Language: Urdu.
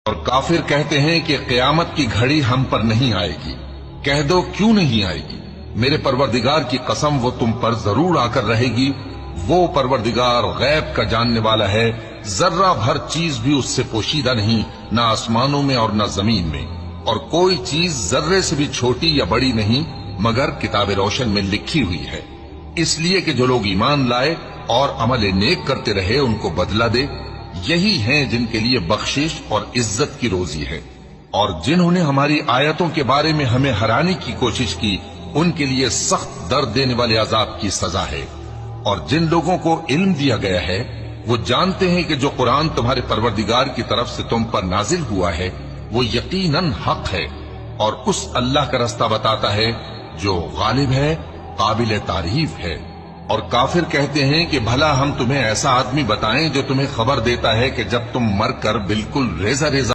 اور کافر کہتے ہیں کہ قیامت کی گھڑی ہم پر نہیں آئے گی۔ کہہ دو کیوں نہیں آئے گی؟ میرے پروردگار کی قسم وہ تم پر ضرور آ کر رہے گی۔ وہ پروردگار غیب کا جاننے والا ہے، ذرہ بھر چیز بھی اس سے پوشیدہ نہیں، نہ آسمانوں میں اور نہ زمین میں، اور کوئی چیز ذرے سے بھی چھوٹی یا بڑی نہیں مگر کتاب روشن میں لکھی ہوئی ہے، اس لیے کہ جو لوگ ایمان لائے اور عمل نیک کرتے رہے ان کو بدلہ دے۔ یہی ہیں جن کے لیے بخشش اور عزت کی روزی ہے، اور جنہوں نے ہماری آیتوں کے بارے میں ہمیں ہرانے کی کوشش کی ان کے لیے سخت درد دینے والے عذاب کی سزا ہے۔ اور جن لوگوں کو علم دیا گیا ہے وہ جانتے ہیں کہ جو قرآن تمہارے پروردگار کی طرف سے تم پر نازل ہوا ہے وہ یقیناً حق ہے، اور اس اللہ کا رستہ بتاتا ہے جو غالب ہے، قابل تعریف ہے۔ اور کافر کہتے ہیں کہ بھلا ہم تمہیں ایسا آدمی بتائیں جو تمہیں خبر دیتا ہے کہ جب تم مر کر بالکل ریزہ ریزہ